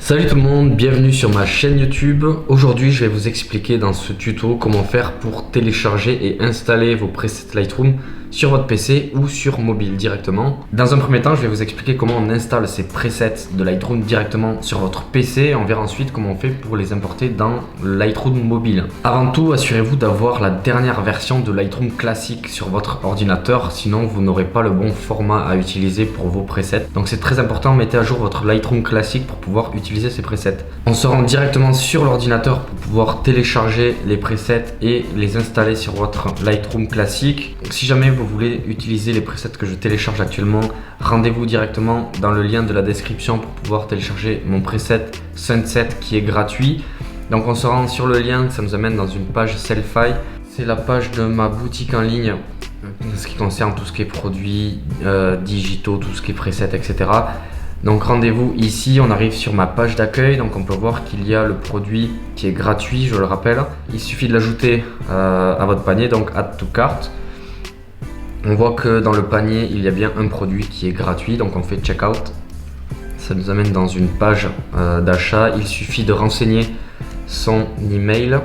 Salut tout le monde, bienvenue sur ma chaîne YouTube. Aujourd'hui je vais vous expliquer dans ce tuto comment faire pour télécharger et installer vos presets Lightroom sur votre PC ou sur mobile directement. Dans un premier temps, je vais vous expliquer comment on installe ces presets de Lightroom directement sur votre PC. On verra ensuite comment on fait pour les importer dans Lightroom mobile. Avant tout, assurez-vous d'avoir la dernière version de Lightroom classique sur votre ordinateur, sinon vous n'aurez pas le bon format à utiliser pour vos presets. Donc c'est très important, mettez à jour votre Lightroom classique pour pouvoir utiliser ces presets. On se rend directement sur l'ordinateur pour pouvoir télécharger les presets et les installer sur votre Lightroom classique. Si jamais vous voulez utiliser les presets que je télécharge actuellement, rendez-vous directement dans le lien de la description pour pouvoir télécharger mon preset Sunset qui est gratuit. Donc on se rend sur le lien, ça nous amène dans une page Sellfy. C'est la page de ma boutique en ligne, ce qui concerne tout ce qui est produits digitaux, tout ce qui est presets, etc. Donc rendez-vous ici, on arrive sur ma page d'accueil, donc on peut voir qu'il y a le produit qui est gratuit, je le rappelle. Il suffit de l'ajouter à votre panier, donc Add to Cart. On voit que dans le panier, il y a bien un produit qui est gratuit, donc on fait Checkout. Ça nous amène dans une page d'achat. Il suffit de renseigner son email.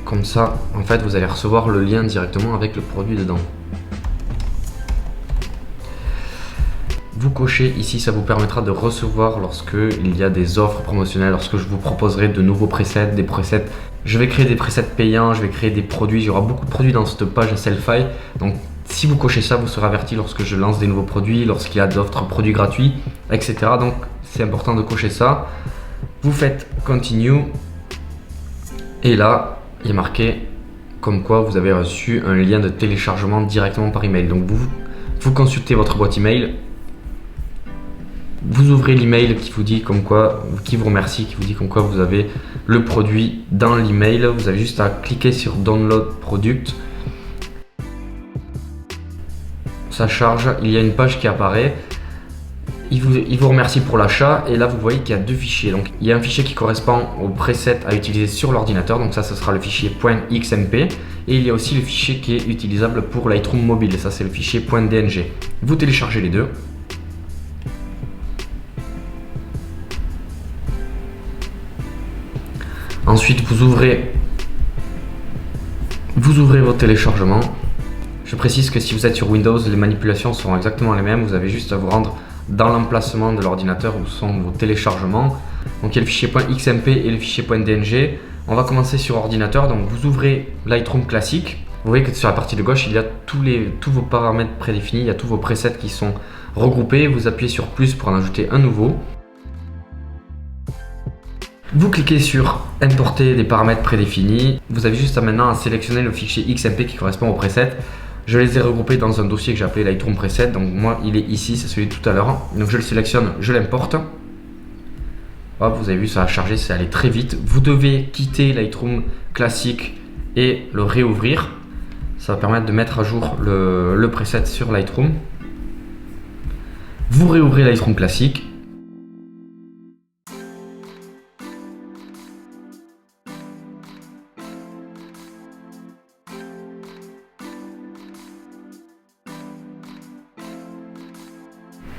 Comme ça, en fait, vous allez recevoir le lien directement avec le produit dedans. Vous cochez ici, ça vous permettra de recevoir lorsque il y a des offres promotionnelles, lorsque je vous proposerai de nouveaux presets, des presets. Je vais créer des presets payants, je vais créer des produits, il y aura beaucoup de produits dans cette page Sellfy. Donc si vous cochez ça, vous serez averti lorsque je lance des nouveaux produits, lorsqu'il y a d'autres produits gratuits, etc. Donc c'est important de cocher ça. Vous faites Continue. Et là, il est marqué comme quoi vous avez reçu un lien de téléchargement directement par email. Donc vous consultez votre boîte email. Vous ouvrez l'email qui vous dit comme quoi, qui vous remercie, qui vous dit comme quoi vous avez le produit dans l'email. Vous avez juste à cliquer sur Download Product. Ça charge, il y a une page qui apparaît. Il vous remercie pour l'achat et là vous voyez qu'il y a deux fichiers. Donc il y a un fichier qui correspond au preset à utiliser sur l'ordinateur. Donc ça, ce sera le fichier .xmp et il y a aussi le fichier qui est utilisable pour Lightroom mobile. Ça, c'est le fichier .dng. Vous téléchargez les deux. Ensuite, vous ouvrez vos téléchargements. Je précise que si vous êtes sur Windows, les manipulations seront exactement les mêmes. Vous avez juste à vous rendre dans l'emplacement de l'ordinateur où sont vos téléchargements. Donc il y a le fichier .xmp et le fichier .dng. On va commencer sur ordinateur. Donc vous ouvrez Lightroom classique. Vous voyez que sur la partie de gauche, il y a tous vos paramètres prédéfinis. Il y a tous vos presets qui sont regroupés. Vous appuyez sur plus pour en ajouter un nouveau. Vous cliquez sur importer des paramètres prédéfinis. Vous avez juste maintenant à sélectionner le fichier XMP qui correspond au preset. Je les ai regroupés dans un dossier que j'ai appelé Lightroom Preset. Donc moi, il est ici, c'est celui de tout à l'heure. Donc je le sélectionne, je l'importe. Hop, vous avez vu, ça a chargé, c'est allé très vite. Vous devez quitter Lightroom classique et le réouvrir. Ça va permettre de mettre à jour le preset sur Lightroom. Vous réouvrez Lightroom classique.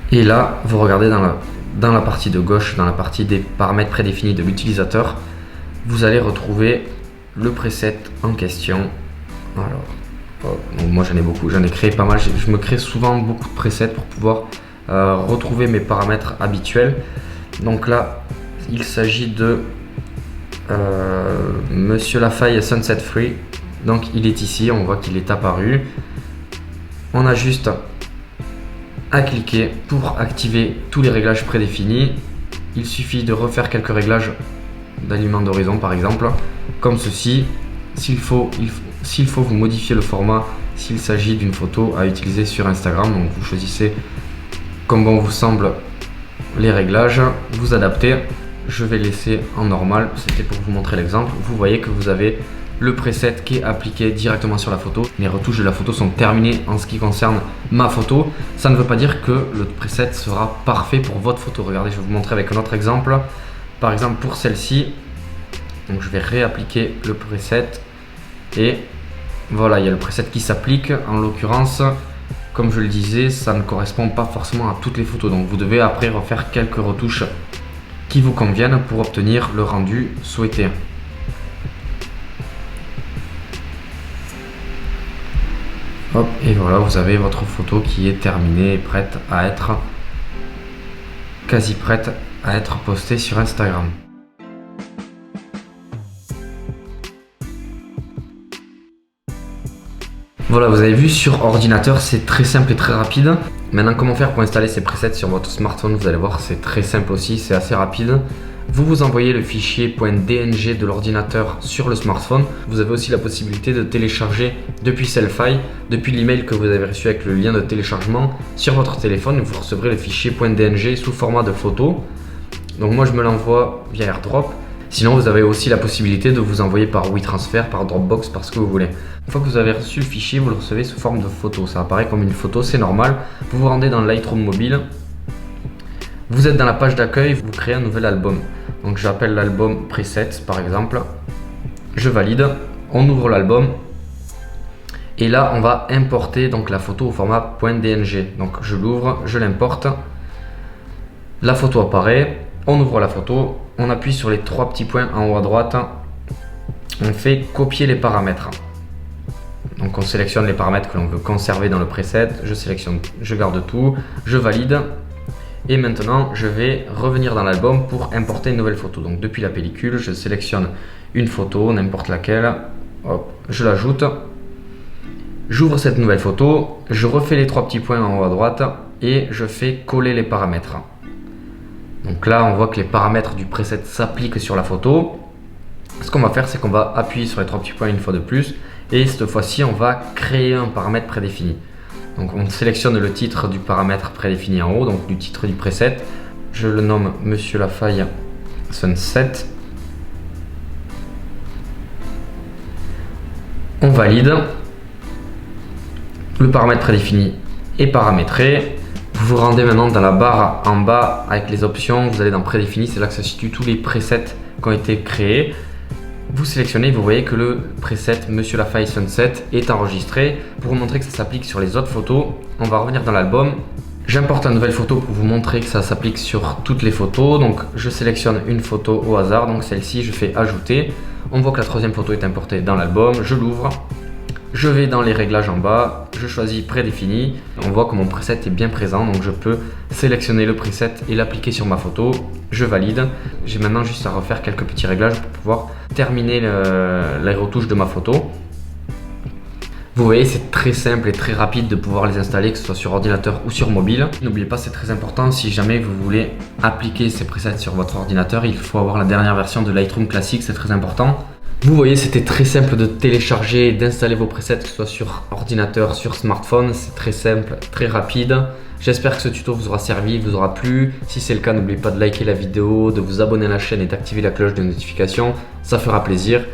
Et là, vous regardez dans la partie de gauche, dans la partie des paramètres prédéfinis de l'utilisateur, vous allez retrouver le preset en question. Alors, donc moi j'en ai beaucoup, j'en ai créé pas mal. Je me crée souvent beaucoup de presets pour pouvoir retrouver mes paramètres habituels. Donc là, il s'agit de Monsieur Lafaille Sunset Free. Donc il est ici, on voit qu'il est apparu. On a juste à cliquer pour activer tous les réglages prédéfinis. Il suffit de refaire quelques réglages d'alignement d'horizon par exemple, comme ceci. S'il faut vous modifier le format, s'il s'agit d'une photo à utiliser sur Instagram, donc vous choisissez comme bon vous semble les réglages, vous adaptez. Je vais laisser en normal, c'était pour vous montrer l'exemple. Vous voyez que vous avez le preset qui est appliqué directement sur la photo. Les retouches de la photo sont terminées en ce qui concerne ma photo. Ça ne veut pas dire que le preset sera parfait pour votre photo. Regardez, je vais vous montrer avec un autre exemple. Par exemple pour celle-ci, donc je vais réappliquer le preset et voilà, il y a le preset qui s'applique. En l'occurrence, comme je le disais, ça ne correspond pas forcément à toutes les photos. Donc vous devez après refaire quelques retouches qui vous conviennent pour obtenir le rendu souhaité. Hop, et voilà, vous avez votre photo qui est terminée et prête à être quasi prête à être postée sur Instagram. Voilà, vous avez vu, sur ordinateur, c'est très simple et très rapide. Maintenant, comment faire pour installer ces presets sur votre smartphone? Vous allez voir, c'est très simple aussi, c'est assez rapide. Vous envoyez le fichier .dng de l'ordinateur sur le smartphone. Vous avez aussi la possibilité de télécharger depuis Selfie, depuis l'email que vous avez reçu avec le lien de téléchargement sur votre téléphone. Vous recevrez le fichier .dng sous format de photo. Donc moi, je me l'envoie via AirDrop. Sinon, vous avez aussi la possibilité de vous envoyer par WeTransfer, par Dropbox, par ce que vous voulez. Une fois que vous avez reçu le fichier, vous le recevez sous forme de photo. Ça apparaît comme une photo, c'est normal. Vous vous rendez dans le Lightroom mobile. Vous êtes dans la page d'accueil, vous créez un nouvel album. Donc j'appelle l'album Presets par exemple. Je valide, on ouvre l'album. Et là, on va importer donc la photo au format .dng. Donc je l'ouvre, je l'importe. La photo apparaît, on ouvre la photo. On appuie sur les trois petits points en haut à droite. On fait copier les paramètres. Donc on sélectionne les paramètres que l'on veut conserver dans le preset. Je sélectionne, je garde tout, je valide. Et maintenant, je vais revenir dans l'album pour importer une nouvelle photo. Donc depuis la pellicule, je sélectionne une photo, n'importe laquelle. Hop, je l'ajoute. J'ouvre cette nouvelle photo. Je refais les trois petits points en haut à droite et je fais coller les paramètres. Donc là, on voit que les paramètres du preset s'appliquent sur la photo. Ce qu'on va faire, c'est qu'on va appuyer sur les trois petits points une fois de plus. Et cette fois-ci, on va créer un paramètre prédéfini. Donc on sélectionne le titre du paramètre prédéfini en haut, donc du titre du preset. Je le nomme Monsieur Lafaille Sunset. On valide. Le paramètre prédéfini est paramétré. Vous vous rendez maintenant dans la barre en bas avec les options. Vous allez dans prédéfini, c'est là que se situent tous les presets qui ont été créés. Vous sélectionnez, vous voyez que le preset Monsieur Lafaille Sunset est enregistré. Pour vous montrer que ça s'applique sur les autres photos, on va revenir dans l'album. J'importe la nouvelle photo pour vous montrer que ça s'applique sur toutes les photos. Donc je sélectionne une photo au hasard, donc celle-ci, je fais ajouter. On voit que la troisième photo est importée dans l'album, je l'ouvre. Je vais dans les réglages en bas, je choisis prédéfini. On voit que mon preset est bien présent, donc je peux sélectionner le preset et l'appliquer sur ma photo. Je valide. J'ai maintenant juste à refaire quelques petits réglages pour pouvoir terminer les retouches de ma photo. Vous voyez, c'est très simple et très rapide de pouvoir les installer, que ce soit sur ordinateur ou sur mobile. N'oubliez pas, c'est très important, si jamais vous voulez appliquer ces presets sur votre ordinateur, il faut avoir la dernière version de Lightroom classique, c'est très important. Vous voyez, c'était très simple de télécharger et d'installer vos presets, que ce soit sur ordinateur, sur smartphone. C'est très simple, très rapide. J'espère que ce tuto vous aura servi, vous aura plu. Si c'est le cas, n'oubliez pas de liker la vidéo, de vous abonner à la chaîne et d'activer la cloche de notification. Ça fera plaisir.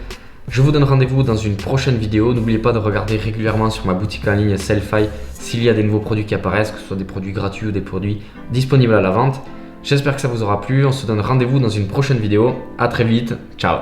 Je vous donne rendez-vous dans une prochaine vidéo. N'oubliez pas de regarder régulièrement sur ma boutique en ligne Selfie s'il y a des nouveaux produits qui apparaissent, que ce soit des produits gratuits ou des produits disponibles à la vente. J'espère que ça vous aura plu. On se donne rendez-vous dans une prochaine vidéo. À très vite. Ciao.